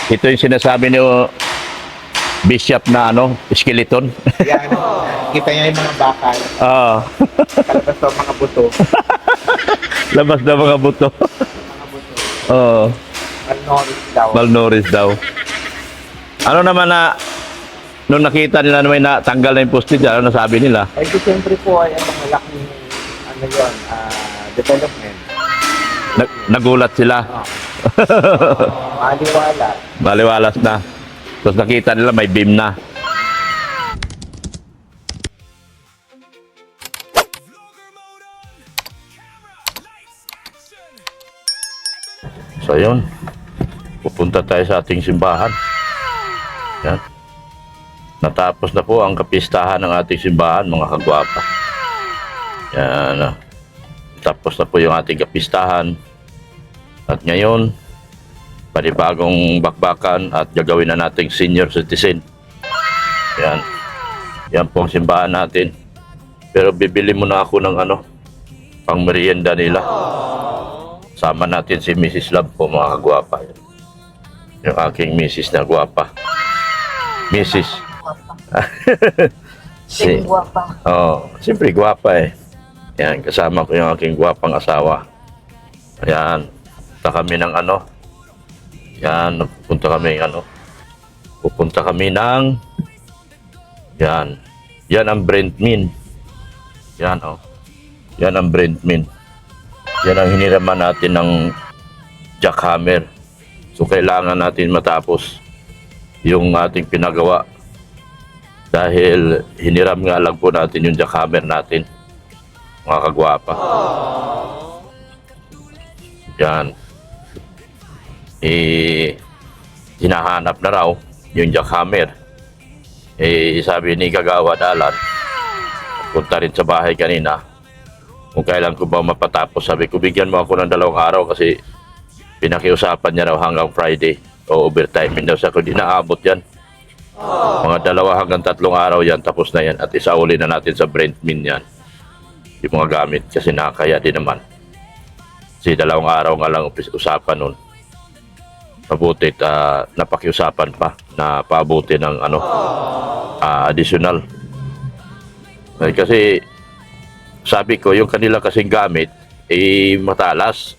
Ito yung sinasabi ni Bishop na skeleton. Yan. Kita niya yung mga bakal. Oo. Kalabas daw mga buto. Labas na mga buto. Mga buto. Oo. Malnourished daw. Malnourished daw. Ano naman na nung nakita nila na may natanggal na yung poste dyan, ano nasabi nila? Ay, so, siyempre po ay malaking development. Nagulat sila. Maliwala. Maliwalas na. Tapos nakita nila may beam na. So yun, pupunta tayo sa ating simbahan. Yan. Natapos na po ang kapistahan ng ating simbahan, mga kagwapa. Yan. Tapos na po yung ating kapistahan. At ngayon, panibagong bakbakan at gagawin na nating senior citizen. Yan. Yan po ang simbahan natin. Pero bibili muna ako ng pang merienda nila. Sama natin si Mrs. Love po, mga kagwapa. Yung aking Mrs. na gwapa. Mrs. Sing guwapa. Oh, siyempre gwapa eh. Yan, kasama ko yung aking gwapang asawa. Ayan. Punta kami ng Yan, pupunta kami pupunta kami ng yan. Yan ang Brentmin. Yan Yan ang Brentmin. Yan ang hiniraman natin ng jackhammer. So kailangan natin matapos yung ating pinagawa. Dahil hiniram nga lang po natin yung jackhammer natin. Mga kagwapa. Yan. Hinahanap na raw yung jackhammer. Sabi ni Kagawad Alan, punta rin sa bahay kanina, kung kailan ko ba mapatapos. Sabi ko, bigyan mo ako ng 2 araw kasi pinakiusapan niya raw hanggang Friday o overtime. Hindi sa kundi naabot yan. Mga 2 hanggang 3 araw yan, tapos na yan. At isauli na natin sa Brentmin yan. Yung mga gamit kasi nakakaya din naman. Kasi 2 araw nga lang usapan nun. Mabuti napakiusapan pa na paabuti ng additional. Kasi sabi ko, yung kanila kasing gamit matalas.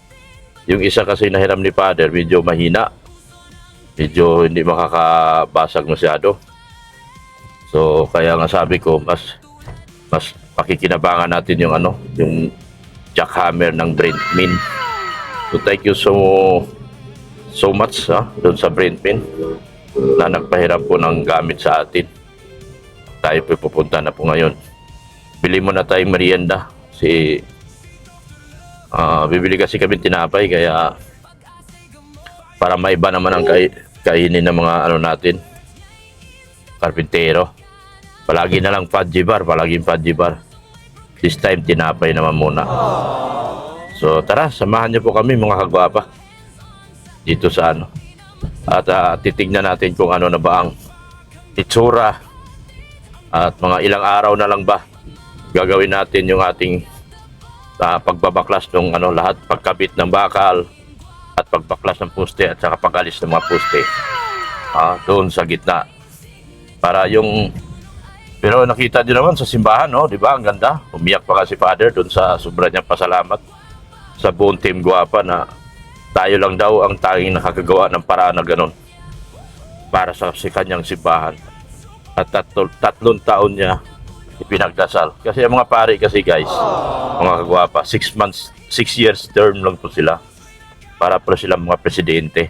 Yung isa kasi nahiram ni Father medyo mahina. Medyo hindi makakabasag masyado. So kaya nga sabi ko, mas pakikinabangan natin yung yung jackhammer ng Brentmin. So thank you so much doon sa Brentmin na nagpahiram po ng gamit sa atin. Tayo po pupunta na po ngayon. Bili mo na tayong merienda. Bibili kasi kami tinapay, kaya para maiba naman ang kainin ng mga natin, karpintero. Palagi na lang fudgy bar, palaging fudgy bar. This time tinapay naman muna. So tara, samahan niyo po kami, mga kagwapa, dito sa at titignan natin kung ano na ba ang itsura at mga ilang araw na lang ba gagawin natin yung ating pagbabaklas ng lahat, pagkabit ng bakal at pagbaklas ng poste at saka pag-alis ng mga poste doon sa gitna para pero nakita din naman sa simbahan, di ba? Ang ganda. Umiyak pa kasi Father doon sa sobra niyang pasalamat sa buong team Gwapa na tayo lang daw ang tanging nakakagawa ng paraan na ganun para sa kanyang simbahan. At 3 taon niya ipinagdasal. Kasi ang mga pari kasi guys, mga kagwapa, 6 years term lang po sila para po sila mga presidente.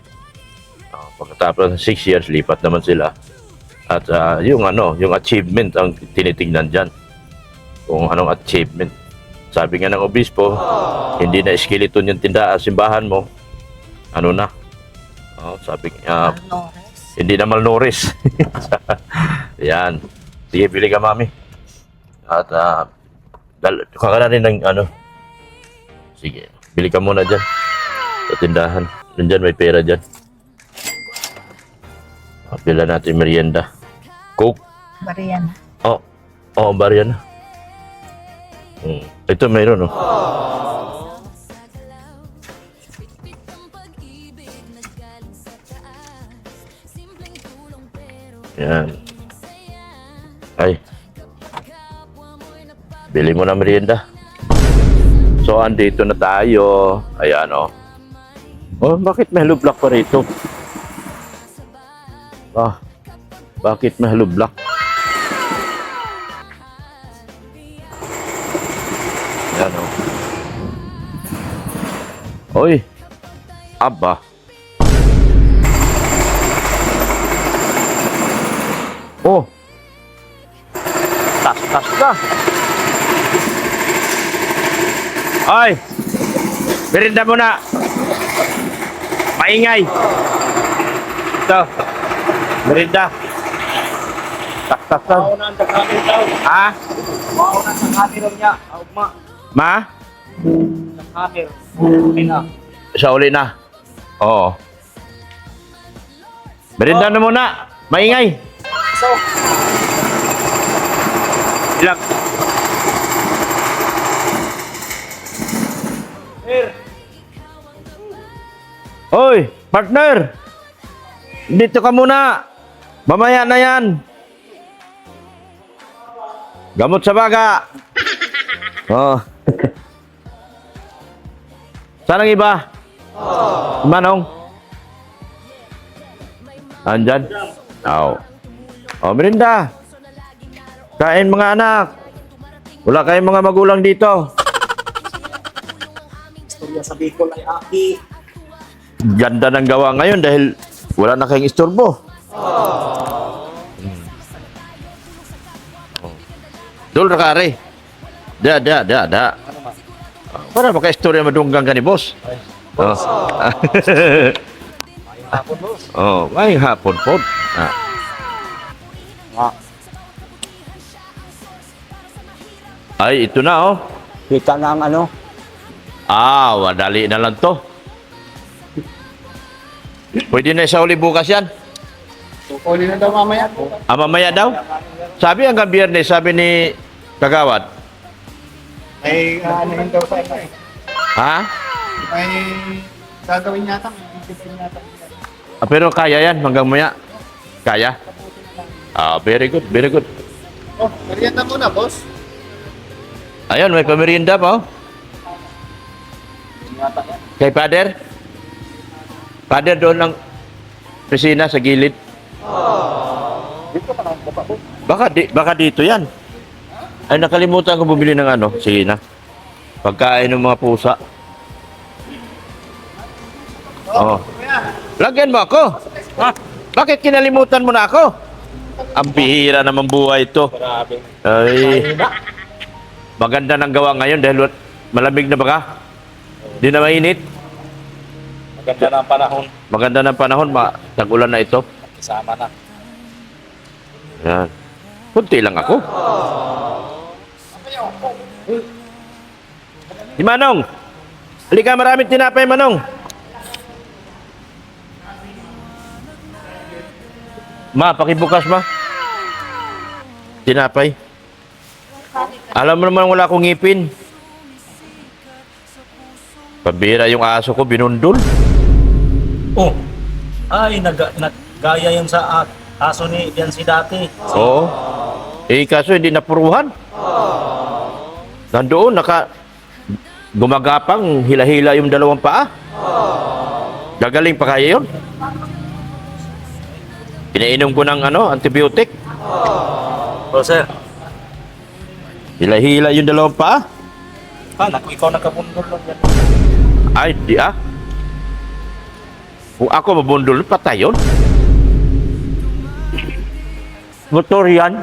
Pagkatapos ng 6 years, lipat naman sila. At yung achievement ang tinitingnan dyan. Kung anong achievement. Sabi nga ng obispo, hindi na skeleton yung simbahan mo. Sabi niya, hindi na malnourished. Yan. Sige, bili ka, mami. At kuha na rin ng sige, bili ka muna dyan sa tindahan. Nandyan may pera dyan. Pila natin merienda. Coke. Mariana. Mariana. Ito mayroon, Yan. Ay. Bili mo na merienda. So, andito na tayo. Ayan, oh. Oh, bakit may hello block pa rito? Ah, bakit may hello block? Ayan, oh. Oy. Aba. Oh. Tas-tas ka. Ay. Merienda muna. Maingay. Ito. Merienda. Tas-tas ka. Mauna ang takanin daw. Ha? Mauna ang takanin daw niya. Augma. Ma? Takanin. Okay na. Sa uli na. Oo. Merienda na muna. Maingay. So, Ilang. Sir. Hoy, partner. Dito ka muna. Mamaya na yan. Gamot sa baga. Oh. Saan ang iba? Manong? Andyan? Oo. Oh, merinda. Kain mga anak. Wala kayong mga magulang dito. Istorya sa Bicol ay aki. Ganda ng gawa ngayon dahil wala na kayong istorbo. Dul rakare. Da. Para maka-istorya madunggang ka ni boss. Oh. Hapon, boss. Oh, may hapon po. Ah. Ay, ito na oh. Kita na ang ano. Ah, wadali na lang to. Pwede na sa uli bukas yan. Tukunin na daw mamaya. Ah, mamaya daw? Sabi hanggang biyernes, sabi ni Kagawad. May ano yun daw sa inyo eh. Ha? May gagawin yata. May bibigyan yata. Ah, pero kaya yan hanggang maya? Kaya? Ah, very good, very good. Oh, merienda muna, boss. Ayun, may pamerienda pa oh. Yata yan. Kay Father? Father doon ng pisina sa gilid. Dito pa lang baba, boss. Baka dito yan. Ay, nakalimutan ko bumili ng ano. Sige na. Pagkain ng mga pusa. Oh. Lagyan mo ako. Ha? Bakit kinalimutan mo na ako? Ang bihira naman buhay ito. Grabe. Ay. Maganda ng gawa ngayon dahil malamig na baka. Di na mainit. Maganda na ang panahon. Maganda ng panahon. Tag-ulan na ito. Kasama na. Yan. Kunti lang ako. Di Manong. Halika, maraming tinapay, Manong. Ma, pakibukas, ma. Tinapay. Alam mo naman wala akong ngipin. Pabira yung aso ko, binundol. Oh, ay, nagaya yun sa aso ni Biansi dati. Oo. Eh, kaso hindi napuruhan. Nandoon, gumagapang, hila-hila yung dalawang paa. Gagaling pa kaya yun. Pinainom ko ng antibiotic. Oh, sir. Hila-hila yung dalawang paa. Naku, ikaw nagkabundol lang yan. Ay, di ah. Kung ako mabundol, patay yun. Motor yan.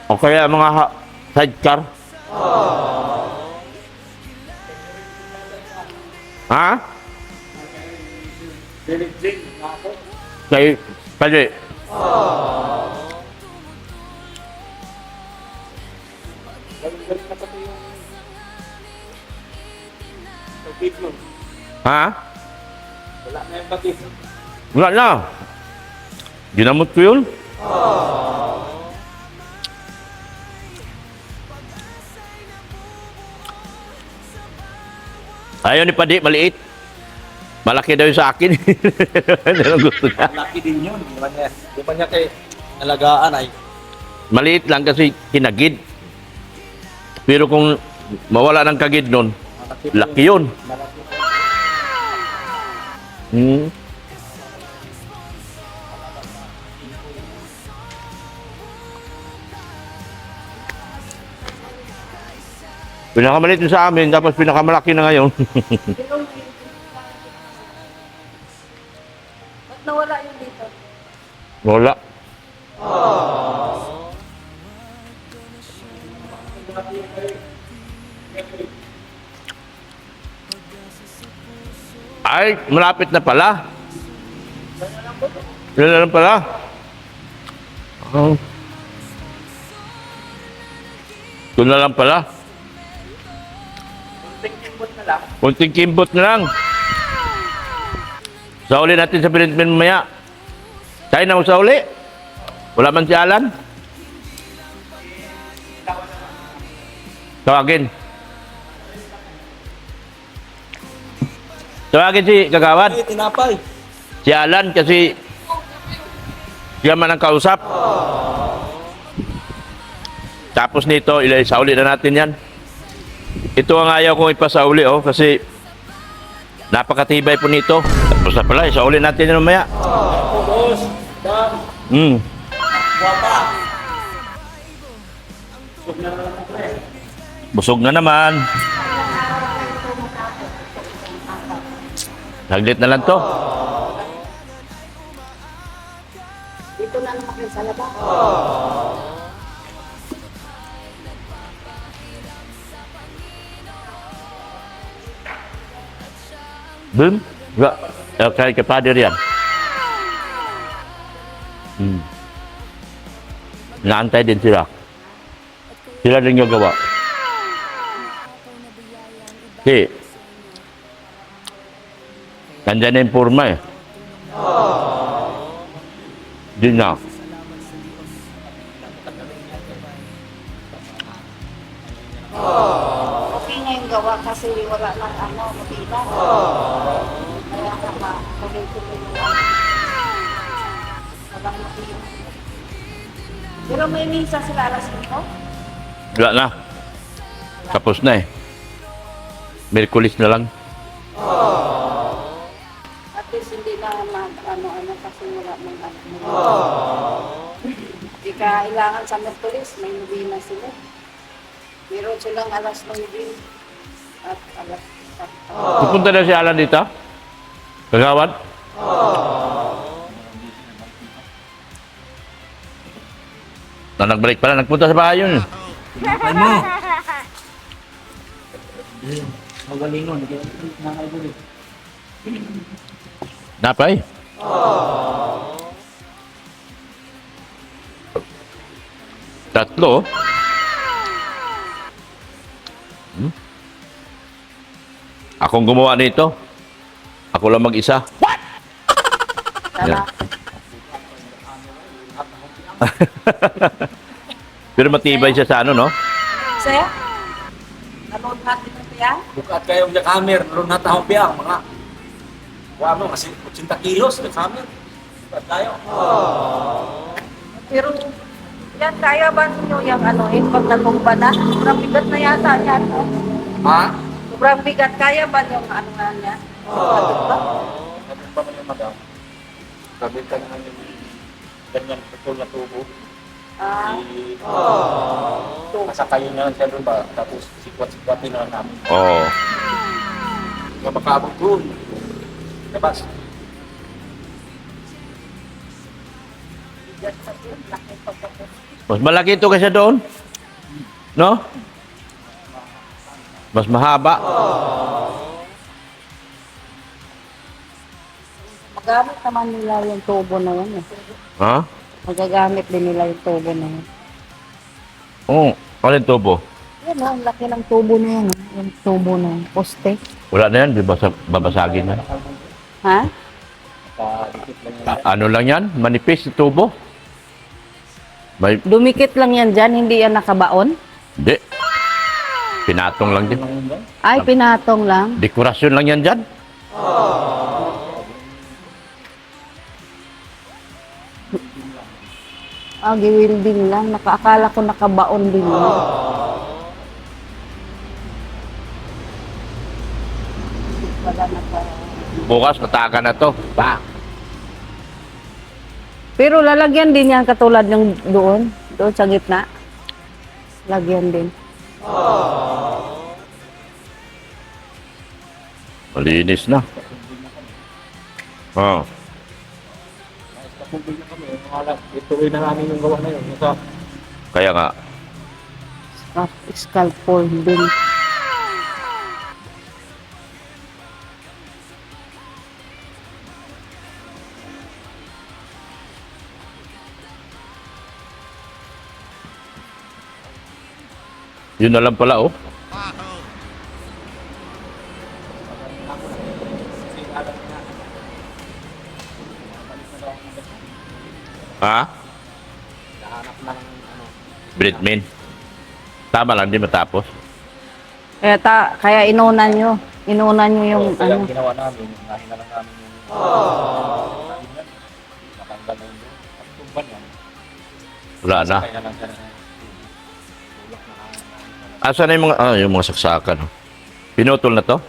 O kaya mga sidecar. Ha? Kay, pwede. Ha? Wala na yung bakit. Wala na. Ginamot ko yun. Ayaw ni Padi, maliit. Malaki daw yung sa akin. Ano ang gusto niya? Laki din yun. Di ba niya kay alagaan ay Maliit lang kasi kinagid. Pero kung mawala ng kagid nun, laki yun. malaki. Hmm. Pinakamaliit yung sa amin, tapos pinakamalaki na ngayon. Ba't nawala yun dito? Wala. Ay, malapit na pala. Yan na lang pala. Oh. Ito na lang pala. Kunting kimbot na lang. Sauli natin sa Pinitmin mamaya. Tayo na magsauli. Wala man si Alan. Tawagin. Tawagin si Kagawad. Ay, tinapay. Si Alan kasi siya man ang kausap. Tapos nito, isauli na natin yan. Ito ang ayaw kong ipasauli kasi napakatibay po nito. Tapos na pala, isauli natin yan mamaya. Boss, Dan, guwapa. Busog na naman. Saglit na lang to. Dito na naman kayo sa labas. Boom. Enggak. Kaya ke pader yan. Naantay din sila. Sila din yung gawa. Si. Nandyan na yung purma eh. Di na. Okay na yung gawa kasi wala nang matiba. Kaya ka tuloy-tuloy na. Walang matiba. Pero may misa sila alas 5. Wala na. Tapos na eh. Merkulis na lang. At least hindi na ano kasi wala mang ano. Hindi kailangan sa Merkulis, may nubina sila. Meron silang alas 9 at alas 4. Pupunta na si Alan dito? Kagawad? Na nagbalik pala, nagpunta sa bahay yun. Tinapay mo. Magalingon. Nakaibulit. Napay? Tatlo? Akong gumawa nito. Ako lang mag-isa. Tama. Pero matibay siya sa ano, no? Saya? Nanood natin ito yan? Bukat kayo yung kamer. Naroon na taong piyang. Mga wala mo kasi 80 kilos na kamer. Bukat kayo. Pero yan, kaya ba ninyo yung pag natumba na? Sobrang bigat na yata yan. No? Ha? Sobrang bigat, kaya ba yung nga niya? Natumba? Sabi pa man yung madam. Sabi ka naman yung ganyan putol na tubo. Ah, Kasakayin na lang siya doon ba? Tapos sikwat-sikwatin na lang namin. Oo. Kaya makaabot doon. Labas. bigat sa yun. Laki pagkakot. Mas malaki ito kaysa doon. No? Mas mahaba. Magamit naman nila yung tubo na yan. Eh. Ha? Magagamit din nila yung tubo na yan. Oo. Ano yung tubo? Yan o, ang laki ng tubo na yan. Yung tubo na yan. Poste. Wala na yan. Di ba babasagin na? Ha? Nakadikit lang yan. Ano lang yan? Manipis yung tubo. May... Dumikit lang yan dyan, hindi yan nakabaon? Hindi. Pinatong lang din. Ay, pinatong lang. Dekorasyon lang yan dyan. Ah, giwilding lang. Nakaakala ko nakabaon din lang. Wala naka... Bukas, nataka na to. Bang! Pero lalagyan din yan katulad ng doon. Doon sa gitna. Lagyan din. Malinis na. Oh. Kapag na kami, ituloy na namin yung gawa na yun. Sa Kaya nga, Scaffolding. yun na lang pala, oh. Ha? nahanap ng ano. Britmin. Tama lang, di matapos. Kaya inunan nyo. Inunan nyo yung Kaya ano. ang ginawa namin, unahin na lang namin yung matanggal na yun. At tumban yan. Wala na. Kaya na lang siya na tulak na namin. Asa na yung mga saksakan, oh. Pinutol na to?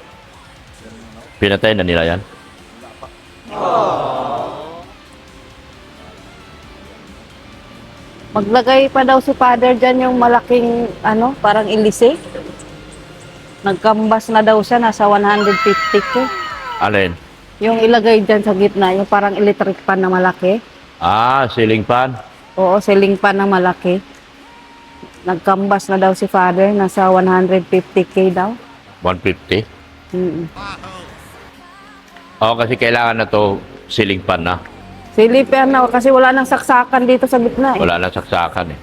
Pinatay na nila yan? Maglagay pa daw si Father dyan yung malaking ano, parang ilise. Nagkambas na daw siya, nasa 150k. Alin? Yung ilagay dyan sa gitna, yung parang electric pan na malaki. Ah, ceiling fan. Oo, ceiling fan na malaki. Nagkambas na daw si Father, nasa 150k daw. 150. Mm. Oo, kasi kailangan na to ceiling fan na. Silip yan na, kasi wala nang saksakan dito sa gitna eh. Wala na saksakan, eh.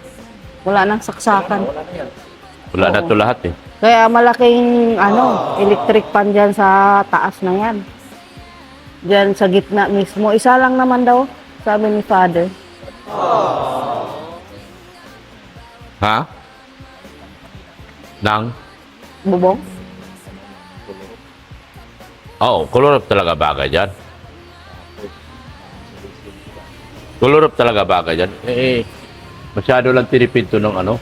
Wala nang saksakan. Wala na yan. Wala na to lahat, eh. Kaya malaking ano, electric pan dyan sa taas na yan. Dyan sa gitna mismo. Isa lang naman daw, sabi ni Father. Ha? Nang? Bubong? Oo, color up talaga bagay dyan. Color up talaga bagay dyan. Eh, masyado lang tinipid to ng ano.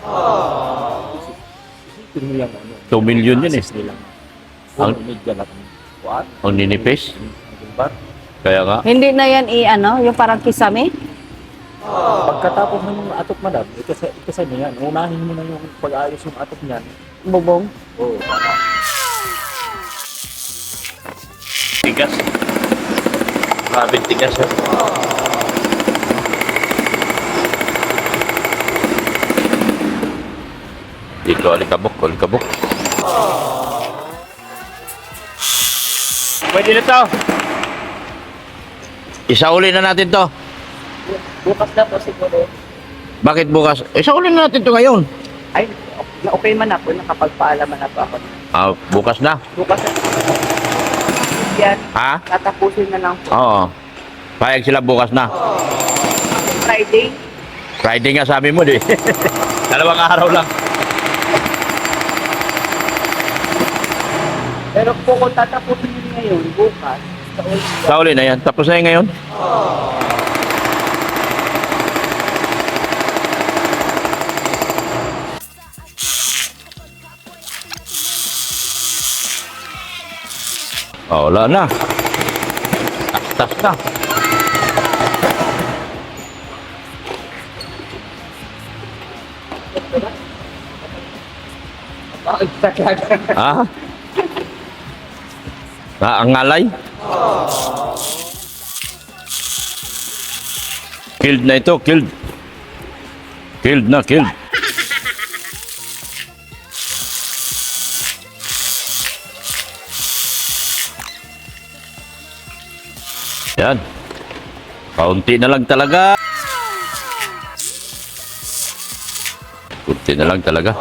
Isipin mo yung ano. 2 million yun, eh. Assist nila. Ang- Ang media lang. What? Ang ninipis. Diba? Kaya nga. Hindi na yan ano, yung parang kisame? Pagkatapos mo yung atop, madam, ikasa mo yan. Unahin mo na yung pag-ayos yung atop niyan. Bubong? Oo, para Tigas. Grabe tigas, eh. Dito, alikabok, alikabok. Pwede na to. Isauli na natin to. Bukas na po siguro. Bakit bukas? Isauli na natin to ngayon. Ay, okay man ako, nakapagpaalaman na po ako. Ah, bukas na. Bukas na. Yan, Ha? tatapusin na lang po. Oo. Payag sila bukas na. Friday, Friday nga sabi mo, di. Dalawang araw lang. pero po kung tatapusin yun ngayon, bukas, sa ulit. Sauli na yan. Tapos na yan ngayon. Oh, wala na. Tas na. Ah? Ang ngalay? Killed na ito, killed. Killed na, killed. Yan. Kaunti na lang talaga. Kaunti na lang talaga.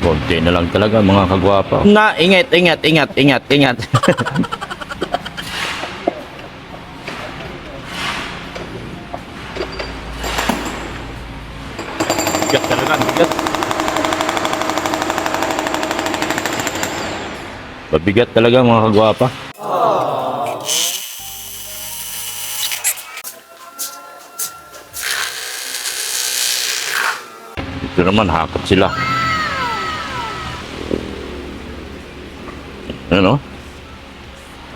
Konti na lang talaga mga kagwapa. Na, ingat, ingat, ingat, ingat, ingat. Pabigat talaga mga kagwapa. Ito naman, hakot sila. Ano?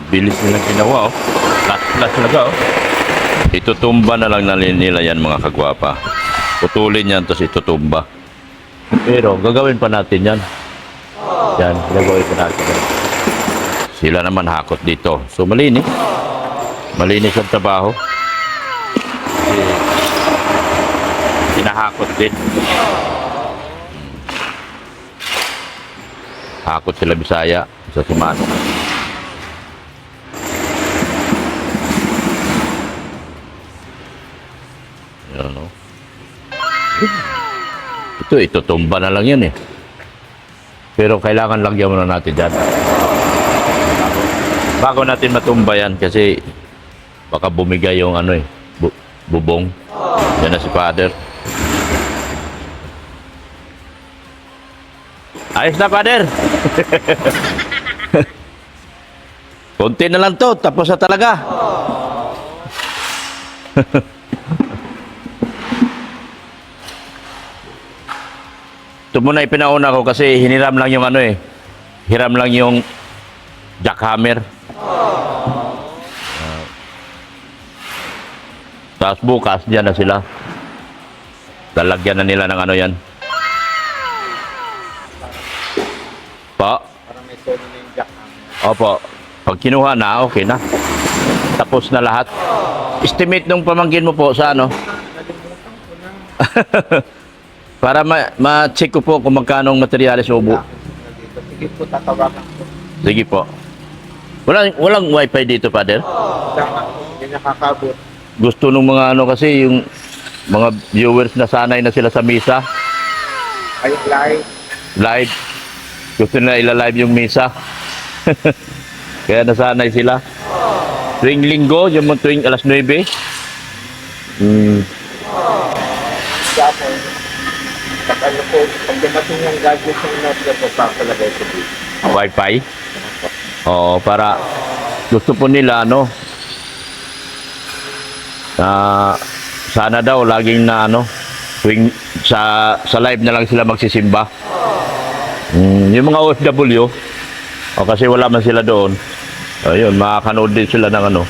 Bilis nilang ginawa, oh. Last talaga, oh. Itutumba na lang nila yan, mga kagwapa. Putulin yan, tapos itutumba. Pero, gagawin pa natin yan. Yan, gagawin pa natin yan. Sila naman hakot dito. So, malinis. Malinis ang trabaho. Kasi, hinahakot din. Hakot sila Bisaya sa Sumano. Yan, no? Ito, itutumba na lang yan eh. Pero kailangan lagyan muna natin dyan. Bago natin matumba yan kasi baka bumigay yung ano eh, bubong. Yan na si Father. Ayos na, Father. Konti na lang to, tapos na talaga. Ito muna ipinauna ko kasi hiniram lang yung ano eh. Hiram lang yung jackhammer. Tapos bukas, dyan na sila. Lalagyan na nila ng ano yan. Po? Parang may tono na yung jack. Opo. Pag kinuha na, okay na. Tapos na lahat. Estimate nung pamangkin mo po sa ano? Nalimutan ko na. Para ma-check ko po kung magkano ang materyales sa ubo. Dito. Sige po, tatawagan ko. Sige po. Walang wifi dito, Father? Tama po, hindi nakakabot. Gusto nung mga ano kasi, yung mga viewers na sanay na sila sa misa. Ay, live. Live. Gusto nila ila-live yung misa. Kaya nasanay sila. Tuwing linggo, yung mga tuwing alas 9. Tapos, pag ano po, pag dumating yung gadget ng Nokia po, papalagay ko dito. Wi-Fi. Oo, para gusto po nila, ano, sana daw, laging na, ano, tuwing sa live na lang sila magsisimba. Yung mga OFW, o kasi wala man sila doon, ayun, makakanood din sila ng ano.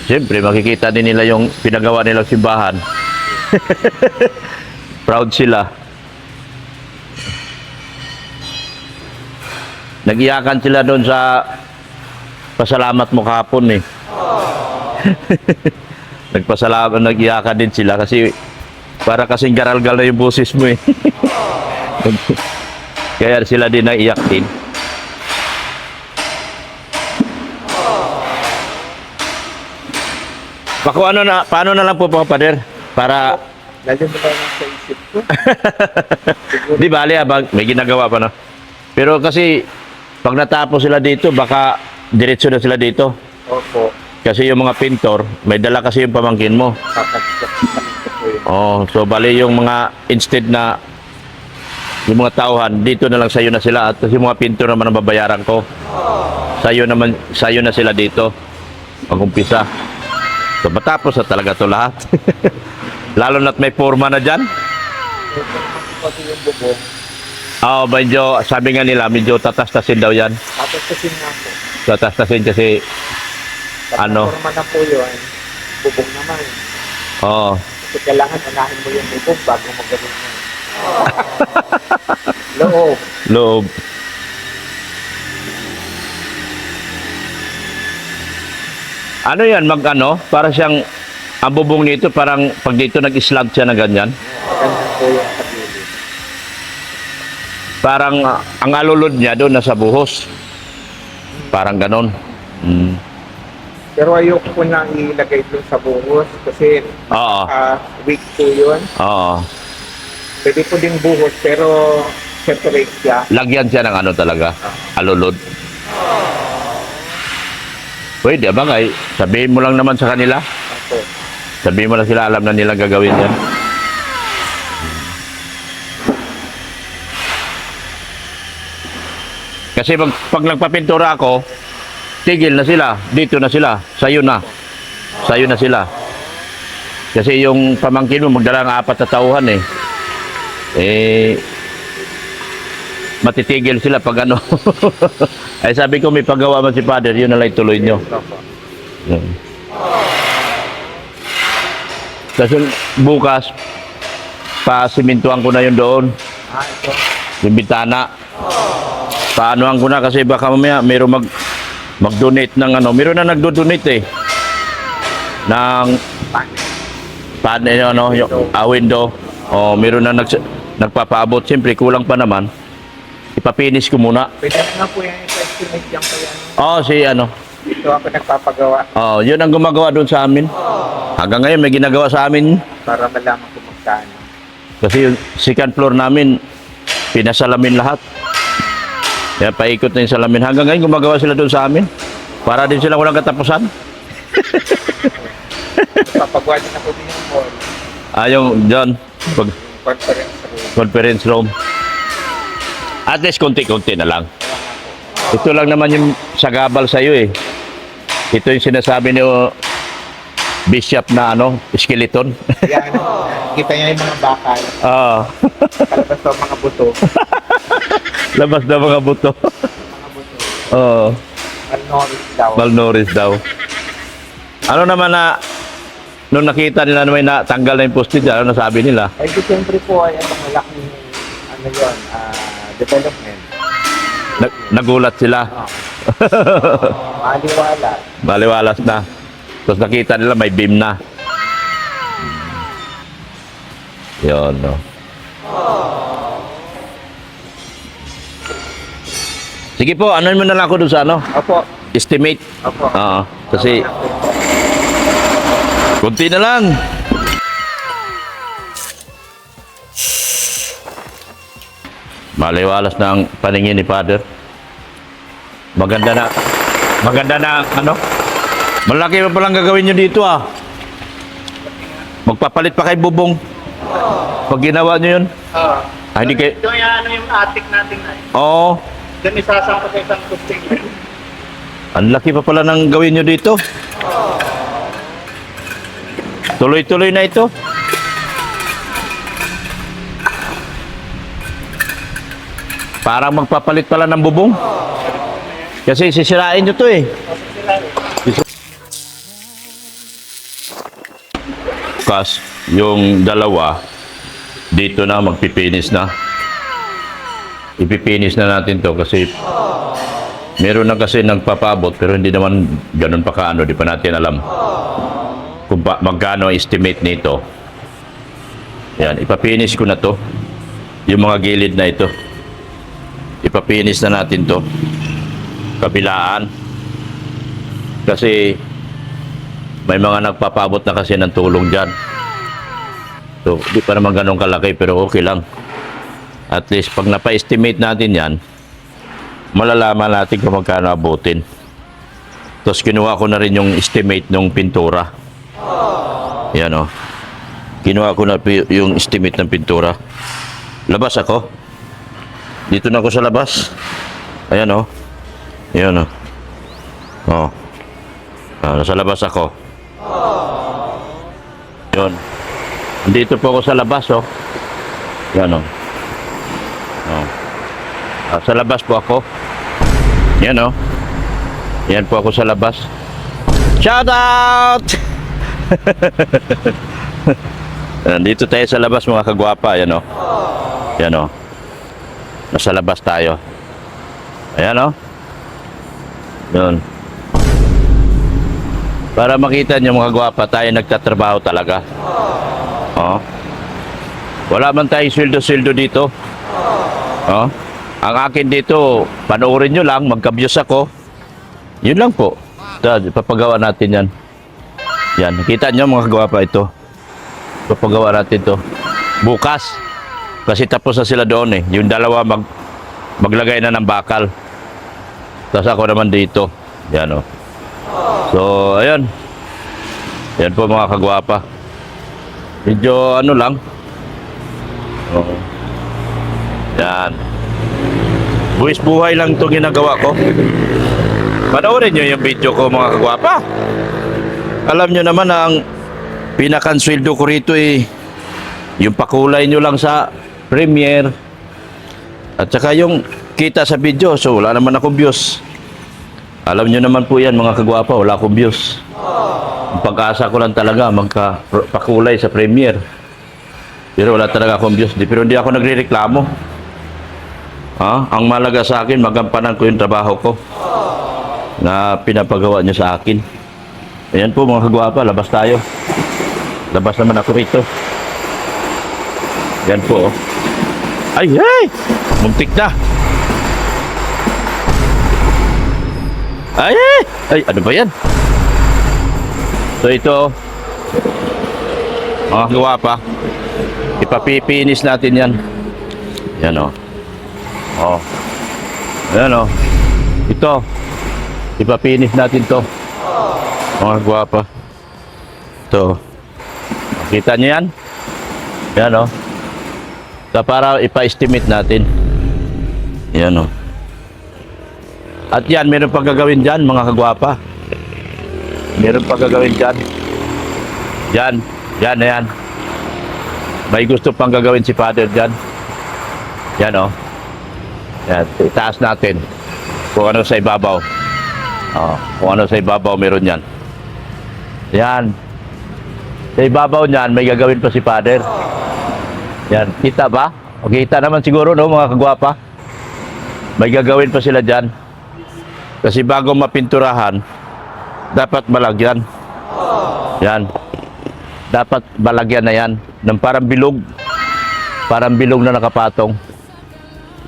Siyempre, makikita din nila yung pinagawa nilang simbahan. Proud sila. Nag-iyakan sila doon sa pasalamat mo kahapon eh. Nag-iyakan din sila kasi para kasing garalgal na yung boses mo eh. Kaya sila din naiyak din. Paano na lang po po, Father? Para Nalimutan lang sa isip ko. di bali may ginagawa pa na. Pero kasi pag natapos sila dito, baka diretso na sila dito. Opo, Kasi yung mga pintor, may dala kasi yung pamangkin mo. kakasok po yun. Oh, so bali yung mga instead na yung mga tauhan dito na lang sayo na sila at yung mga pintor naman ang babayaran ko. Sayo na sila dito. Pag-umpisa. So matapos na talaga to lahat. Lalo na't may forma na diyan. Pati yung bubong, Oh, medyo sabi nga nila medyo tatastasin daw 'yan. tapos kasi nga po. Tatastasin kasi Pag Ano? naforma na po yun, bubong naman. oh, Kasi kailangan unahin mo yung bubong bago magaling mo. Loob. loob. Ano 'yan para siyang ang bubong nito parang pag dito nag-slant siya na ganyan. Ganyan po yung paglilid. Parang ang alulod niya doon nasa buhos. Parang ganon. Pero ayoko po na ilagay dun sa buhos kasi Oo. weak po yun. Oo. Pwede po din buhos pero separate siya. Lagyan siya ng ano talaga. Alulod. Pwede, abangay. Sabihin mo lang naman sa kanila. Ako. Sabihin mo lang sila, alam na nila gagawin yan. Kasi pag nagpapintura ako, tigil na sila. Dito na sila. Sayo na. Sayo na sila. Kasi yung pamangkin mo, magdala ng 4 na tauhan eh. Matitigil sila pag ano. Ay sabi ko, may paggawa man si Father, yun na lang ituloy nyo. Opo. Kasi bukas, pasimintuan ko na yun doon. Ito. Yung bintana. Paanoan ko na kasi baka mamaya mayroon mag-donate ng ano. Mayroon na nagdo-donate eh. Ng ano, yung window. O mayroon na nagpapaabot. Siyempre, kulang pa naman. Ipapinis ko muna. Pwede na nga po yan sa estimate yan po yan. Si ano. Dito ako nagpapagawa Yun ang gumagawa doon sa amin. Hanggang ngayon may ginagawa sa amin. para malaman ko magkano. Kasi yung second floor namin, pinasalamin lahat. Kaya paikot na yung salamin. Hanggang ngayon gumagawa sila doon sa amin. Para din sila walang katapusan. Papagawa din ako din yung hall. Yung dyan, Conference room. conference room. At least konti-konti na lang. Ito lang naman yung sagabal sa'yo eh. Ito yung sinasabi ni Bishop na ano, skeleton. Yan. Kita niyo yung mga bakal. Kalabas sa mga buto. Labas na mga buto. Mga buto. Malnourished daw. Malnourished daw. Ano naman na nung nakita nila na may natanggal na yung postage, ano nasabi nila? Ay, di siyempre po ay itong malaking ano yun, development. Nagulat sila. Maliwala. Baliwalas na. Tapos nakita nila may beam na. Yun, no. Sige po, ano mo na lang ako doon sa ano? Opo. Estimate. Opo. Kasi kunti na lang. Maliwalas na ang paningin ni Father. Maganda na ano? Malaki pa palang gagawin nyo dito ah. Magpapalit pa kay bubong. Pag ginawa nyo yun. Hindi kayo. Ito yung ano yung attic natin na. Oo. Doon isasampa sa isang kusting. Ang laki pa pala ng gawin nyo dito. Tuloy-tuloy na ito. Parang magpapalit pala ng bubong. Kasi sisirain nyo to eh. Bukas, yung dalawa, dito na magpipinis na. Ipipinis na natin to kasi meron na kasi nagpapabot pero hindi naman ganun pa kaano, di pa natin alam kung magkano ang estimate nito. Yan, ipapinis ko na to. Yung mga gilid na ito. Ipapinis na natin to. Kabilaan. Kasi may mga nagpapabot na kasi ng tulong dyan. So, di pa naman ganun kalaki pero okay lang. At least pag napa-estimate natin yan, malalaman natin kung magkano abutin. Tapos kinuha ko na rin yung estimate ng pintura. Yan o. Kinuha ko na yung estimate ng pintura. Labas ako. Dito na ako sa labas. Ayan o. Ayan o. O. Nasa labas ako. Yun. Dito po ako sa labas o. Yan o. Sa labas po ako. Yan o. Yan po ako sa labas. Shout out! Nandito tayo sa labas mga kagwapa. Yan o. Yan o. Nasa labas tayo. Ayan o. Yun. Para makita nyo mga kagwapa, tayo nagtatrabaho talaga. O. Wala man tayong sweldo-sweldo dito. O. Ang akin dito, panoorin nyo lang, magka-views ako. Yun lang po. Papagawa natin yan. Yan, nakita nyo mga kagwapa ito. Papagawa natin to bukas. Kasi tapos na sila doon eh. Yung dalawa maglagay na ng bakal. Tapos ako naman dito. Yan o. So, ayun. Yan po mga kagwapa. Medyo ano lang. Oo. Yan. Buwis buhay lang itong ginagawa ko. Panoorin nyo yung video ko mga kagwapa. Alam nyo naman na ang pinakansweldo ko rito yung pakulay nyo lang sa Premiere at saka yung kita sa video. So wala naman akong views. Alam nyo naman po yan mga kagwapa, wala akong views. Ang pag-asa ko lang talaga magpakulay sa Premiere. Pero wala talaga akong views. Pero hindi ako nagrereklamo. Ang malaga sa akin, magampanan ko yung trabaho ko na pinapagawa nyo sa akin. Ayan po mga kagwapa, labas tayo. Labas naman ako rito. Yan po. Ay, ay! Muntik na. Ay, ay! Ay, ano ba yan? So ito, mga kagwapa, ipapipinis natin yan. Yan o. Oh. Yan o. Ito. Ipapinis natin to. Mga kagwapa. Ito. Kita nyo yan? Yan o. So, para ipa-estimate natin. Yan o. At yan, meron pang gagawin dyan, mga kagwapa. Meron pang gagawin dyan. Yan. Yan na yan. May gusto pang gagawin si Father dyan. Yan o. Yan. Itaas natin. Kung ano sa ibabaw. Kung ano sa ibabaw, meron yan. Yan. Sa ibabaw niyan, may gagawin pa si Father. Yan. Kita ba? O kita naman siguro, no, mga kagwapa? May gagawin pa sila dyan. Kasi bago mapinturahan, dapat balagyan. Yan. Dapat balagyan na yan. Ng parang bilog. Parang bilog na nakapatong.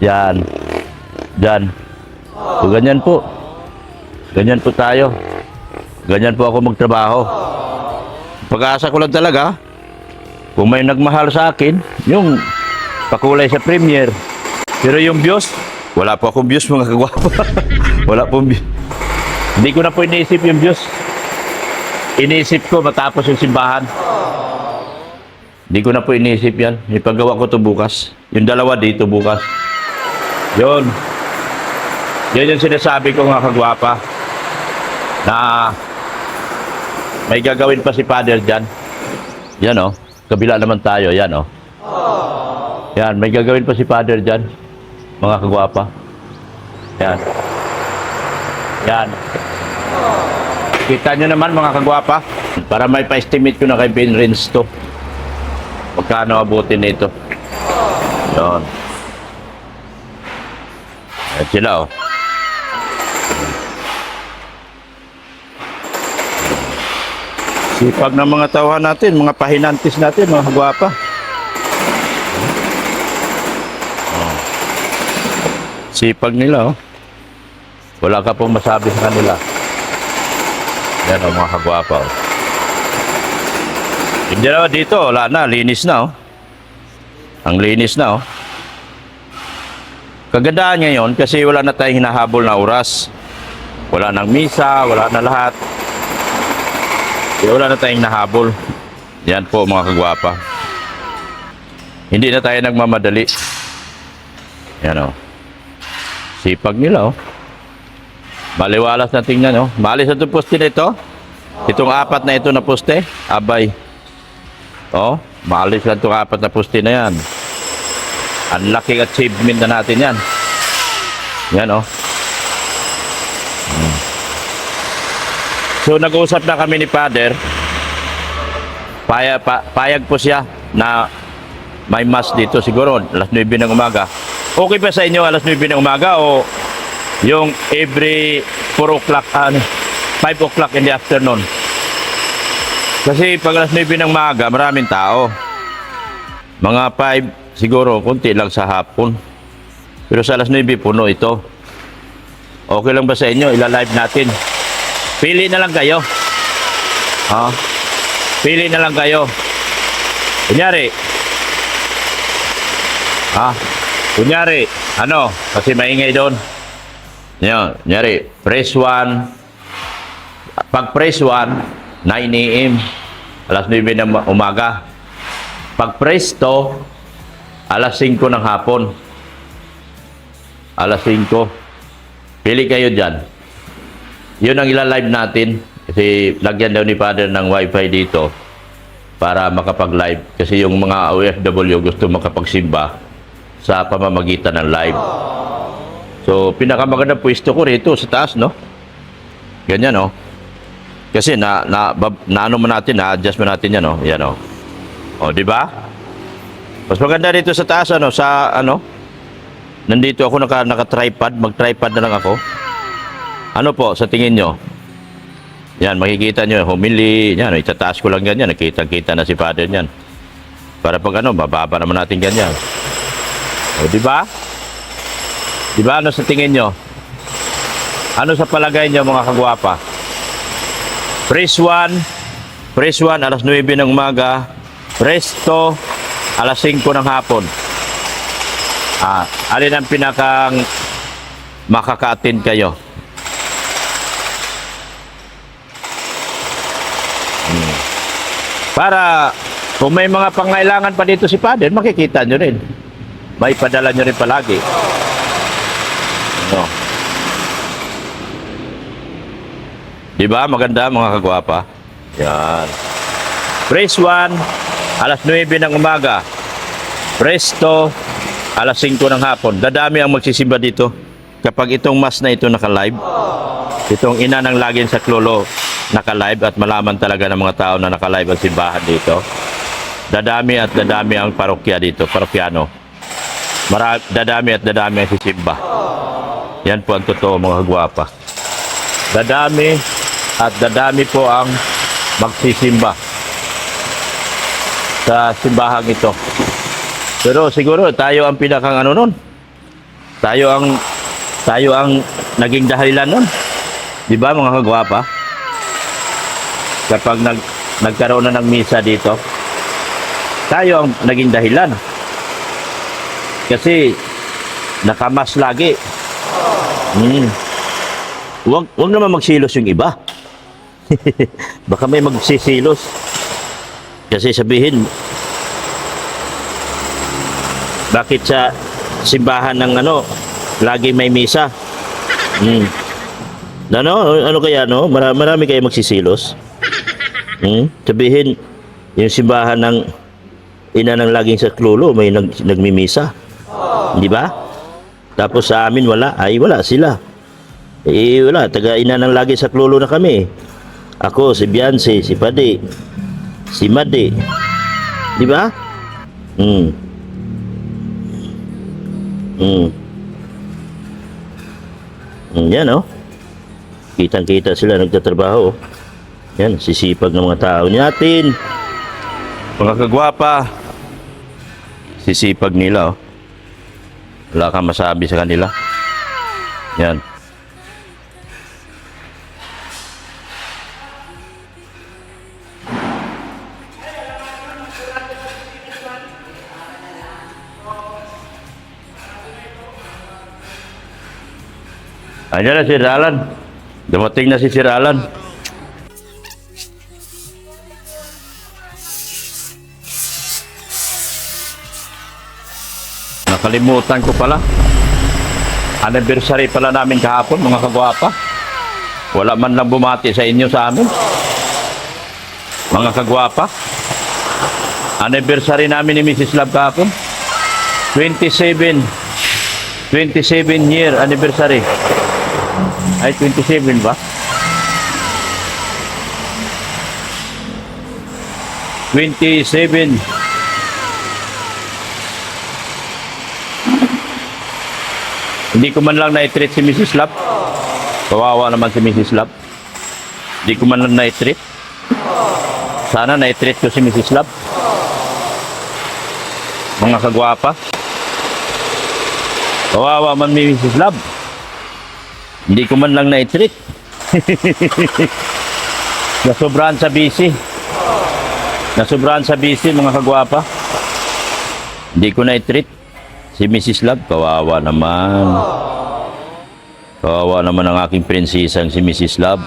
Yan. Yan. So, ganyan po. Ganyan po tayo. Ganyan po ako magtrabaho. Pag-aasa ko lang talaga, kung may nagmahal sa akin, yung pakulay sa Premiere. Pero yung views, wala po akong views mga kagwapa. Wala pong views. Hindi ko na po iniisip yung views. Iniisip ko matapos yung simbahan. Hindi ko na po iniisip yan. Ipagawa ko to bukas. Yung dalawa dito bukas. Yun. Yun yung sinasabi ko mga kagwapa. Na may gagawin pa si Father dyan. Yan o. Kabila naman tayo. Yan o. Yan. May gagawin pa si Father dyan. Mga kagwapa. Yan. Yan. Kita nyo naman mga kagwapa. Para may pa-estimate ko na kay Ben Renz to. Magkano abutin nito. Yan. Yan sila o. Sipag ng mga tauhan natin, mga pahinantis natin, mga kagwapa. Sipag nila, oh. Wala ka pong masabi sa kanila. Yan, oh, mga kagwapa, oh. Hindi na, dito, wala na, linis na, oh. Ang linis na, oh. Kagandahan ngayon, kasi wala na tayong hinahabol na oras. Wala nang misa, wala na lahat. Wala na tayong nahabol. Yan po mga kagwapa. Hindi na tayo nagmamadali. Yan o. Sipag nila o. Maliwalas na tingnan o. Malis na itong poste na ito. Itong apat na ito na poste. Abay. O. Malis lang itong apat na poste na yan. Ang laking achievement na natin yan. Yan o. So nag-usap na kami ni Father. Payag po siya na may mass dito siguro alas 9 ng umaga. Okay pa sa inyo alas 9 ng umaga o yung every 4 o'clock, 5 o'clock in the afternoon? Kasi pag alas 9 ng umaga maraming tao. Mga 5 siguro, kunti lang sa hapon. Pero sa alas 9 puno ito. Okay lang ba sa inyo? Ila-live natin. Pili na lang kayo. Pili na lang kayo. Kunyari. Kunyari, ano? Kasi maingay doon. Yan, kunyari, press 1. Pag press 1, 9 AM. Alas 9 ng umaga. Pag press 2, alas 5 ng hapon. alas 5. Pili kayo dyan. Yun ang ila-live natin. Kasi lagyan daw ni Father ng wifi dito para makapag-live. Kasi yung mga OFW gusto makapagsimba sa pamamagitan ng live. So, pinakamagandang pwesto ko rito sa taas, no? Ganyan, no? Kasi ano mo natin, na-adjust mo natin yan, no? Yan, no? O, di ba? Mas maganda dito sa taas, ano? Sa, ano? Nandito ako naka-tripod. Mag-tripod na lang ako. Ano po, sa tingin nyo? Yan, makikita nyo, humili. Yan, itataas ko lang ganyan. Nakita-kita na si Father yan. Para pag ano, bababa naman natin ganyan. O, di ba? Di ba, ano sa tingin nyo? Ano sa palagay nyo, mga kagwapa? Press 1, alas 9 ng umaga. Press 2, alas 5 ng hapon. Alin ang pinakang makaka-attend kayo? Para kung may mga pangailangan pa dito si Father, makikita nyo rin. May padala nyo rin palagi. Ano? Diba? Maganda mga kagwapa. Yan. Press 1, alas 9 ng umaga. Press 2, alas 5 ng hapon. Dadami ang magsisimba dito. Kapag itong mas na ito naka-live, itong ina ng lagin sa Klolo naka-live at malaman talaga ng mga tao na naka-live ang simbahan dito. Dadami at dadami ang parokya dito, parokyano. Dadami at dadami ang sisimba. Yan po ang totoo mga kagwapa. Dadami at dadami po ang magsisimba sa simbahan ito. Pero siguro tayo ang pinakang ano nun. Tayo ang naging dahilan nun. Di ba mga kagwapa? Kapag nagkaroon na ng misa dito, tayo ang naging dahilan. Kasi nakamas lagi. Wag naman magsilos yung iba. Baka may magsisilos. Kasi sabihin, bakit sa simbahan ng ano, lagi may misa? Ano kaya, no? Marami kayo magsisilos. Sabihin, yung simbahan ng ina ng laging sa Klolo, may nagmimisa. Di ba? Tapos sa amin wala. Ay, wala sila. Wala. Taga ina ng laging sa Klolo na kami. Ako, si Biancy, si Padi, si Madi. Di ba? Yan, oh. Kitang-kita sila nagtatrabaho. Yan, sisipag ng mga tao natin. Mga kagwapa, sisipag nila, oh. Wala kang masabi sa kanila. Yan. Ayan na si Sir Alan. Dumating na si Sir Alan. Nakalimutan ko pala. Anniversary pala namin kahapon, mga kagwapa. Wala man lang bumati sa inyo sa amin. Mga kagwapa. Anniversary namin ni Mrs. Love kahapon. 27 year anniversary. Ay, 27 ba? 27. Hindi ko man lang na-treat si Mrs. Love. Kawawa naman si Mrs. Love. Hindi ko man lang na-treat. Sana na-treat ko si Mrs. Love. Mga kagwapa. Kawawa man si Mrs. Love. Hindi ko man lang na-treat. Nasobrahan sa busy. Nasobrahan sa busy, mga kagwapa. Hindi ko na-treat. Si Mrs. Love, kawawa naman. Kawawa naman ang aking prinsesang si Mrs. Love.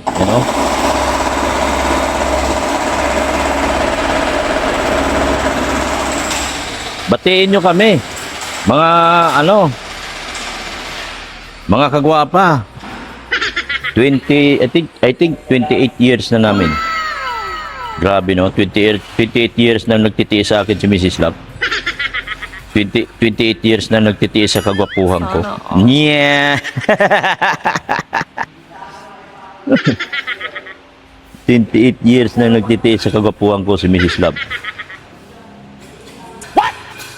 Ano? Batiin nyo kami. Mga ano, mga kagwapa. I think 28 years na namin. Grabe no, 28 years na nagtitiis sa akin si Mrs. Love. 28 years na nagtitiis sa kagwapuhan ko. Yeah. 28 years na nagtitiis sa kagwapuhan ko si Mrs. Love.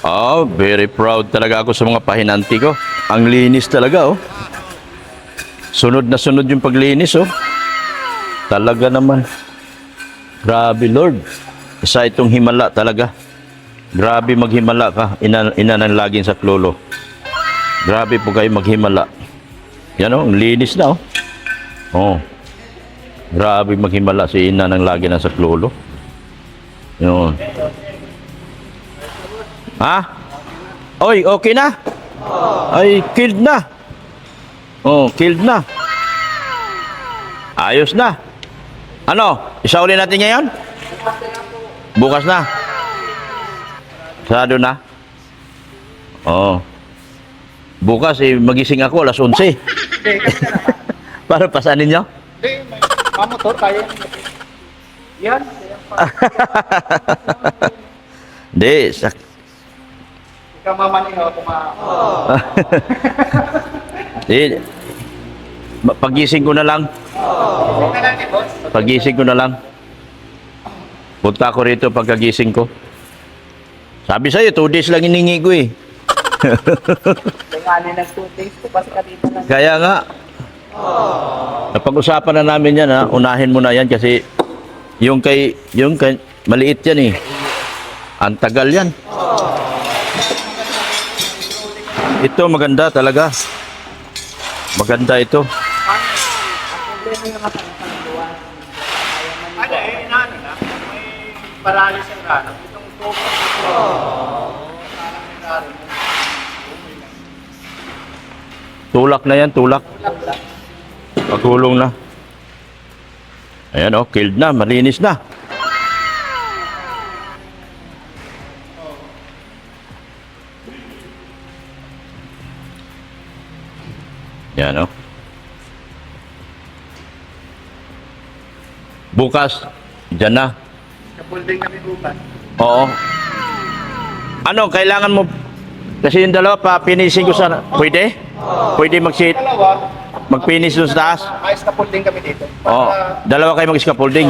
Oh, very proud talaga ako sa mga pahinanti ko. Ang linis talaga, oh. Sunod na sunod yung paglinis, oh. Talaga naman. Grabe, Lord. Isa itong himala talaga. Grabe maghimala ka. Ina ng laging sa klolo. Grabe po kayo maghimala. Yan, oh. Ang linis na, oh. Oh. Grabe maghimala si ina ng lagi na sa klolo. Yun. Ha? Oy, okay na? Ay, killed na. Oh, killed na. Ayos na. Ano? Isauli natin ngayon? Bukas na. Sarado na? Oh. Bukas, magising ako alas 11. Para pasanin nyo? Hindi, may mamotor kaya. Yan. Hindi, Ikaw mamanin ako Hindi. Pagising ko na lang. Pagising ko na lang. Punta ko rito pagkagising ko. Sabi sa'yo, 2 days lang hiningi ko eh. Langanin ng 2 days ko kasi kanina lang. Kaya nga. Napag-usapan na namin yan ha. Unahin mo na yan kasi yung kay maliit yan eh. Ang tagal yan. Ito maganda talaga. Maganda ito. Ano eh, inaano na? May paralis ang rano. Itong tubo. Tulak na yan, tulak. Pagulong na. Ayan oh, killed na, malinis na. Yan oh. Bukas, dyan na. Kapulding kami bukas. Oo. Ano, kailangan mo, kasi yung dalawa pa, pinising ko sana. Pwede? Pwede Dalawa, mag-finish doon sa taas? ayos kapulding kami dito. Oo. Dalawa kayo mag-scaffolding.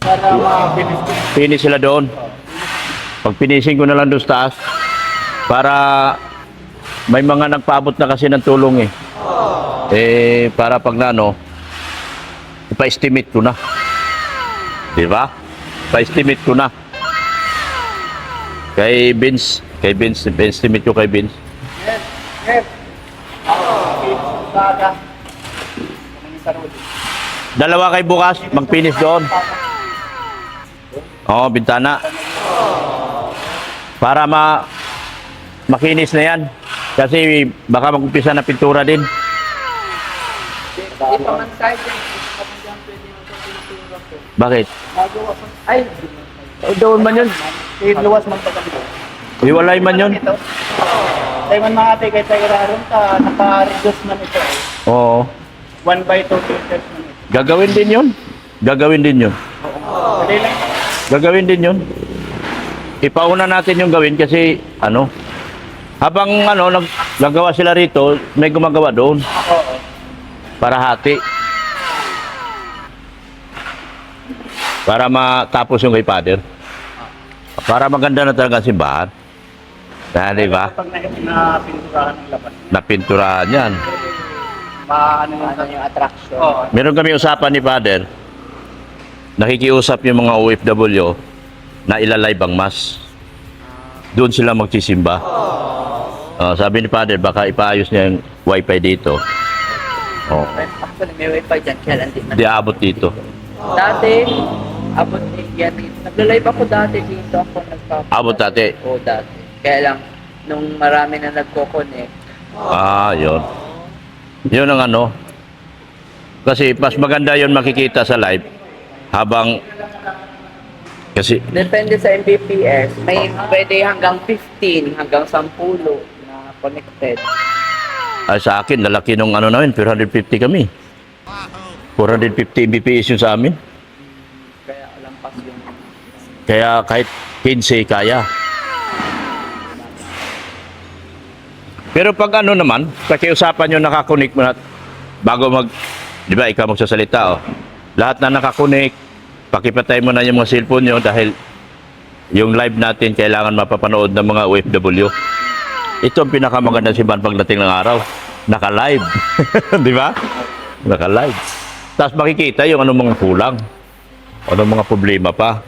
Para ma-finish ko. Finish sila doon. Pag finishing ko na lang doon sa taas, para may mga nagpaabot na kasi ng tulong eh. Eh, para pag na ano, ipa-estimate ko na. Di ba? Pa-estimate ko na. Kay Vince, estimate ko kay Vince. Yes, yes. Baga. Dalawa kayo bukas, mag-finish doon. Oo, bintana. Para makinis na yan. Kasi baka mag-umpisa na pintura din. Hindi pa man tayo dyan. Pwede mo sa pintura ko. Bakit? Magawa ko. Ay, Doon man yun. luwas man pa kami. Iwalay man yun. Ito. Tayo man mga ate, kahit tayo raron ka, naka-reduce man ito. Oo. 1/2 liters man ito. Gagawin din yun. Gagawin din yun. Dali lang. Gagawin din yun. Ipauna natin yung gawin kasi ano, habang ano, nagagawa sila rito, may gumagawa doon. Oo. Para hati. Para matapos yung kay Father. Para maganda na talaga ang simbahan. Di ba? Pag na-pinturahan ng labas. Napinturahan yan. Paano yung attraction? Oo. Meron kami usapan ni Father. Nakikiusap yung mga OFW na ilalive ang mass. Doon sila magsisimba. Sabi ni Father, baka ipaayos niya yung wifi dito. Oh. Actually, may wifi dyan, kaya lang din. Di abot dito. Dati, abot din yan. Nagla-live ako dati dito. Ako nagpapalagay. Abot dati? Oo, dati. Kaya lang, nung marami na nagko-connect, Yun. Yun ang ano. Kasi mas maganda yun makikita sa live. Habang, kasi, depende sa Mbps, may pwede hanggang 15, hanggang 10 na connected. Ay, sa akin, lalaki nung ano namin, 450 kami. 450 Mbps yung sa amin. Kaya lampas yung Kaya kahit 15, kaya. Pero pag ano naman, pakiusapan nyo nakakunik mo na, bago di ba, ikaw magsasalita, oh. Lahat na nakakunik, pakipatay mo na yung mga cellphone nyo dahil yung live natin kailangan mapapanood ng mga OFW. Ito ang pinakamaganda si Ban pagdating ng araw. Naka-live. Di ba? Naka-live. Tapos makikita yung anong mga kulang. Anong mga problema pa.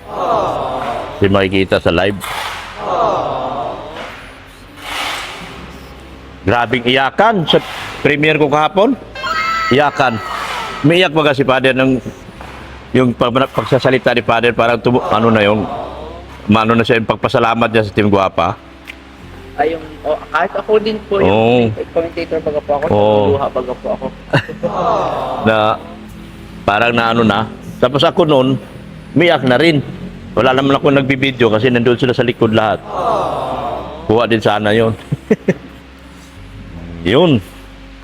Di makikita sa live. Grabing iyakan sa premiere ko kahapon. Iyakan. Umiiyak ba si Father ng yung pagsasalita ni Father parang ano na yung mano na siya yung pagpasalamat niya sa Team Guapa. ay yung kahit ako din po Oo. yung commentator baga po ako, Oo. luha baga po ako. Na parang na ano na. Tapos ako noon, umiyak na rin. Wala naman ako nagbibideo kasi nandun sila sa likod lahat. Kuha din sana yon. Yun.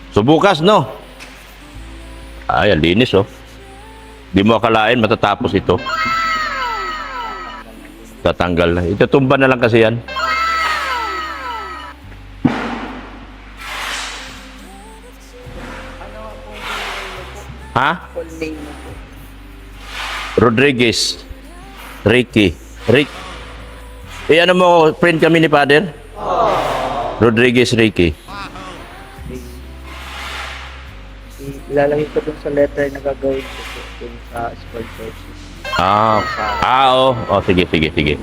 So bukas, no? Ay, ang linis, oh. Di mo akalain matatapos ito. Tatanggal na. Itutumba na lang kasi yan. Ha? Full name mo po. Rodriguez. Ricky. Ano mo, friend kami ni Father? Rodriguez Ricky. Ilalagay ko dun sa letter na gagawin ko po dun sa sponsorship. Sige.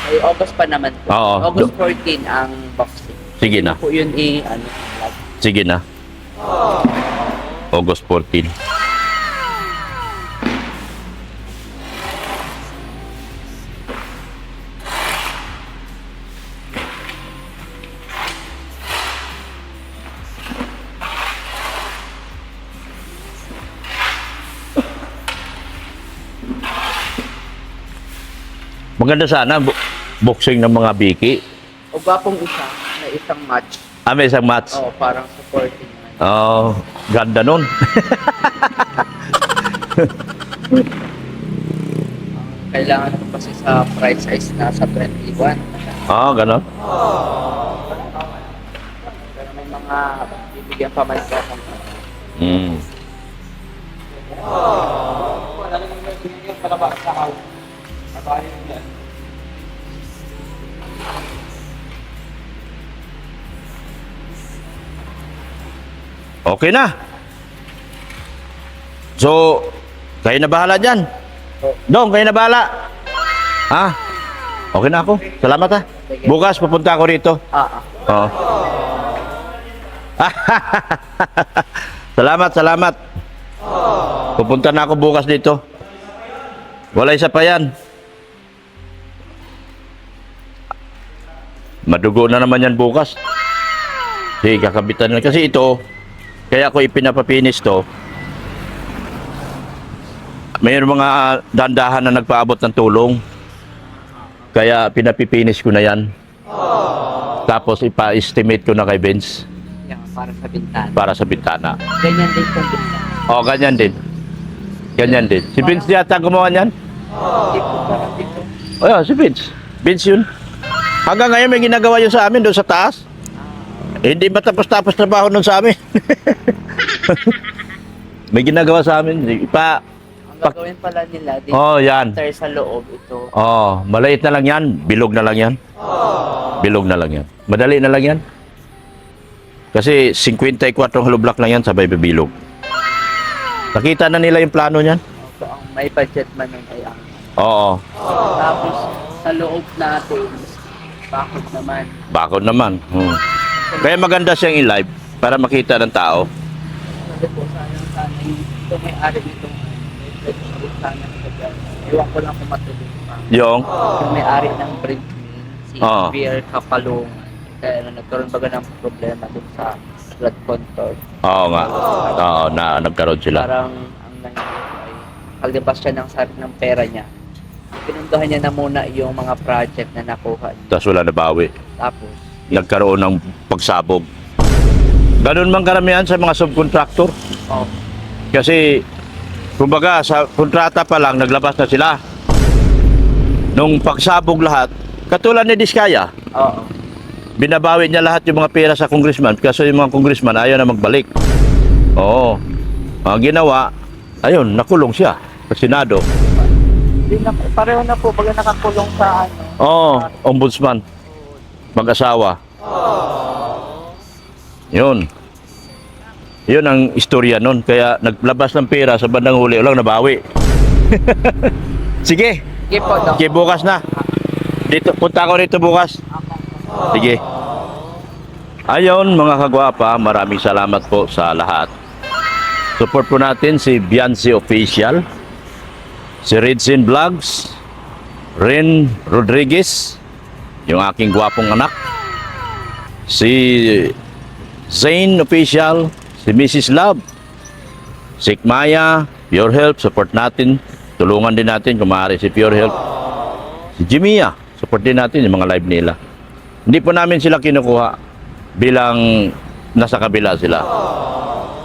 Ay, August pa naman po. Oo. August 14 ang boxing. Sige na. Po yun Sige na. August 14. Maganda sana boxing ng mga biki. O gwapong isa na isang match. May isang match. Oo, parang supporting naman. Ganda nun. Kailangan ko kasi sa price size na sa 21. Ganon. Pero may mga bibigyan pa man sa akong Okay na. So, kayo na bahala dyan. Dong, kayo na bahala. Ha? Okay na ako. Salamat ha. Bukas pupunta ako rito. Oo. Salamat. Pupunta na ako bukas dito. Wala isa pa yan. Madugo na naman yan bukas. Sige, kakabitan na. Kasi ito, kaya ako ipinapapinis to. Mayroon mga dandahan na nagpaabot ng tulong. Kaya pinapipinis ko na yan. Tapos ipa-estimate ko na kay Vince. Yan, para sa bintana. Para sa bintana. Ganyan din po bintana. Ganyan din. Ganyan din. Si Vince yata gumawa niyan? Hindi po parang dito. Si Vince. Vince yun. Hanggang ngayon may ginagawa yun sa amin doon sa taas. Hindi ba tapos-tapos trabaho nun sa amin? May ginagawa sa amin. Ang gagawin pala nila dito Yan. sa loob ito. Maliit na lang yan. Bilog na lang yan. Bilog na lang yan. Madali na lang yan. Kasi 54 hollow block lang yan, sabay bilog. Nakita na nila yung plano niyan? So, ang may budget man nun ay ang tapos sa loob natin, bakit naman? Bakod naman. Kaya maganda siyang i-live para makita ng tao. Kasi po, sana ito may-ari itong sana ewan ko lang kung matuloy pa. Yung May-ari ng print mill, si Oo. Pierre Kapalungan. Kaya nagkaroon baga ng problema dun sa flood control. nga. Nagkaroon sila. Parang ang nangyari ay paglabas siya ng pera niya. Pinundahan niya na muna yung mga project na nakuha niya. Tapos wala nabawi. Tapos, nagkaroon ng pagsabog. Ganun man karamihan sa mga subcontractor. Oo. Kasi, kumbaga, sa kontrata pa lang, naglabas na sila. Nung pagsabog lahat, katulad ni Diskaya, Oo. binabawi niya lahat yung mga pera sa congressman kasi yung mga congressman ayaw na magbalik. Oo. Ang ginawa, ayun, nakulong siya sa Senado. Hindi na, pareho na po baga nakakulong sa ano. Oo, ombudsman. Mag-asawa. Yun. Yun ang istorya nun. Kaya naglabas ng pera sa bandang huli, walang nabawi. Sige. Sige po, Dok. Sige, bukas na. Dito, punta ako rito bukas. Sige. Ayun, mga kagwapa, maraming salamat po sa lahat. Support po natin si Biancy Official, si Redsin Vlogs, Ren Rodriguez, yung aking gwapong anak, si Zane Official, si Mrs. Love, si Maya, Pure Health, support natin. Tulungan din natin kung maaari si Pure Health. Si Jimia, support din natin yung mga live nila. Hindi po namin sila kinukuha bilang nasa kabila sila.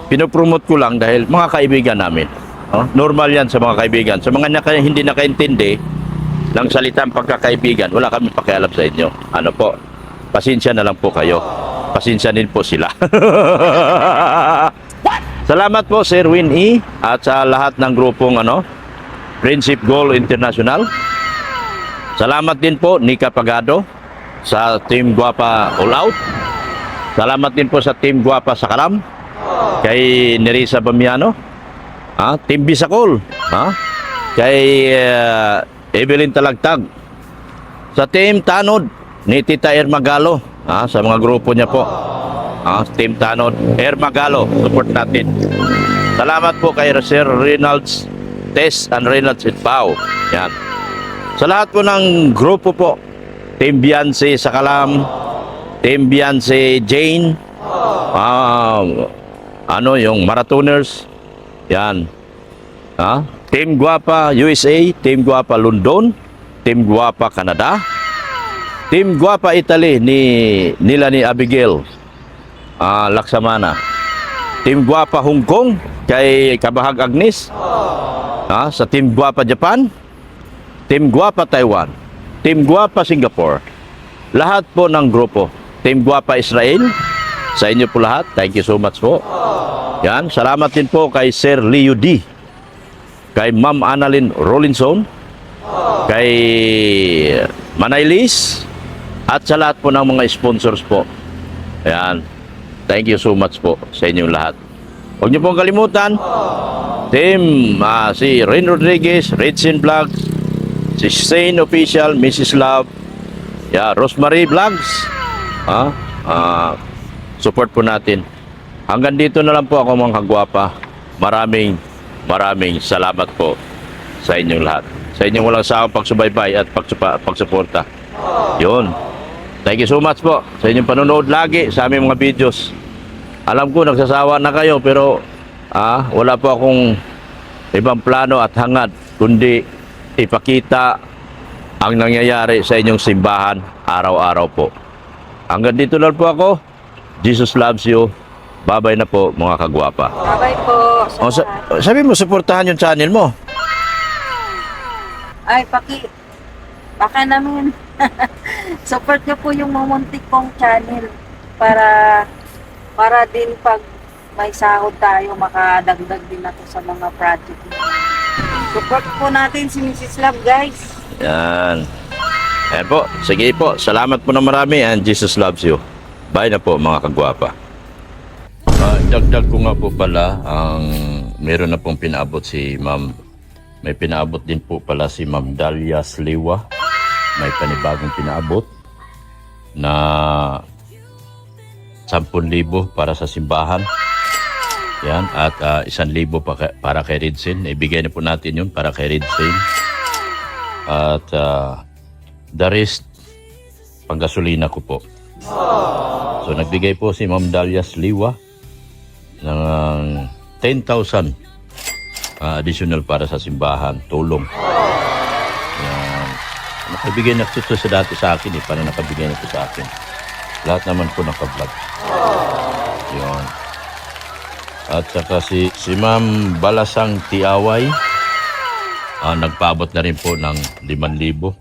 Pinopromote ko lang dahil mga kaibigan namin. Oh, normal yan sa mga kaibigan. Sa mga hindi nakaintindi ng salitang pagkakaibigan, wala kami pakialam sa inyo. Ano po? Pasensya na lang po kayo. Pasensya din po sila. Salamat po Sir Win E at sa lahat ng grupong Friendship Goal International. Salamat din po Nika Pagado sa Team Guapa All Out. Salamat din po sa Team Guapa sa Kalam. Kay Nerissa Bamiano. Team Bisacol. Kay Evelyn Talagtag. Sa Team Tanod ni Tita Ermagalo. Sa mga grupo niya po. Team Tanod, Ermagalo, support natin. Salamat po kay Sir Reynolds Tess and Reynolds Itbao. Yan. Sa lahat po ng grupo po, Team Biancy sa Kalam, Team Biancy Jane, yung Marathoners, yan. Team Guapa USA, Team Guapa London, Team Guapa Canada, Team Guapa Italy nila ni Abigail Laksamana, Team Guapa Hong Kong kay Kabahag Agnes, sa Team Guapa Japan, Team Guapa Taiwan, Team Guapa Singapore, lahat po ng grupo, Team Guapa Israel, sa inyo po lahat, thank you so much po. Yan, salamat din po kay Sir Leo D, kay Ma'am Annalyn Rollinson, kay Manay Liz, at sa lahat po ng mga sponsors po. Yan, thank you so much po sa inyong lahat. Huwag niyo pong kalimutan, Team si Ren Rodriguez, Redsin Vlogs, si Zane Official, Mrs. Love, Rosemary Vlogs, support po natin. Hanggang dito na lang po ako mga kagwapa. Maraming salamat po sa inyong lahat. Sa inyong walang sawang pagsubaybay at pagsuporta. Yun. Thank you so much po sa inyong panonood lagi sa aming mga videos. Alam ko nagsasawa na kayo pero wala po akong ibang plano at hangad kundi ipakita ang nangyayari sa inyong simbahan araw-araw po. Hanggang dito lang po ako. Jesus loves you. Bye-bye na po mga kagwapa. Bye po. Sabi mo, suportahan yung channel mo. Ay, baka namin support niyo po yung mamuntik kong channel para din pag may sahod tayo, makadagdag din ako sa mga project niyo. Support po natin si Mrs. Love, guys. Yan. Ayan po. Sige po. Salamat po na marami and Jesus loves you. Bye na po mga kagwapa. Dagdag ko nga po pala ang meron na pong pinaabot si Ma'am. May pinaabot din po pala si Ma'am Dalia Sliwa. May panibagong pinaabot na 10,000 para sa simbahan. Yan. At 1,000 para kay Redsin. Ibigay na po natin yun para kay Redsin. At the rest, panggasolina ko po. So nagbigay po si Ma'am Dalia Sliwa ng 10,000 additional para sa simbahan, tulong. Yan. Nakabigay na ito sa dati sa akin para nakabigay na ito sa akin. Lahat naman po naka-vlog. Yun. At saka si Ma'am Balasang Tiaway, nagpaabot na rin po ng 5,000.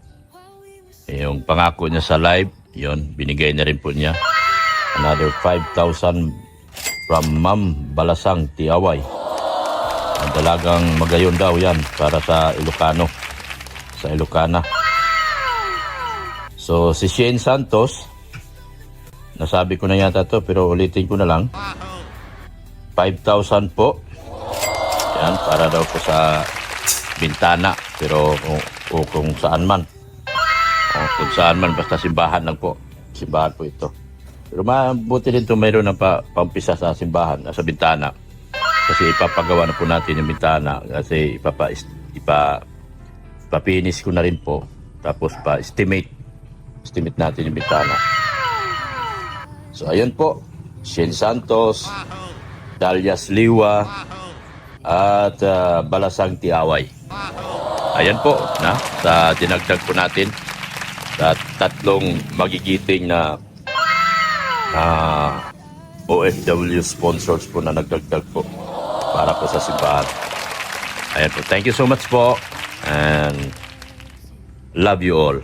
Yung pangako niya sa live, yun, binigay na rin po niya. Another 5,000 from Ma'am Balasang Tiaway. Ang dalagang magayon daw yan para sa Ilocano. Sa Ilocana. So, si Shane Santos, nasabi ko na yata to pero ulitin ko na lang. 5,000 po. Yan, para daw po sa bintana. Pero kung saan man. Kung saan man, basta simbahan lang po. Simbahan po ito. Pero mabuti din ito mayroon ng pampisa sa simbahan, sa bintana. Kasi ipapagawa na po natin yung bintana. Kasi ipapinis ko na rin po. Tapos pa-estimate natin yung bintana. So, ayun po. Shane Santos, Dalias Liwa, at Balasang Tiaway. Ayan po, sa dinagdag po natin sa 3 magigiting na OFW sponsors po na nagdagdag po para po sa simbahan. Ayan po. Thank you so much po and love you all.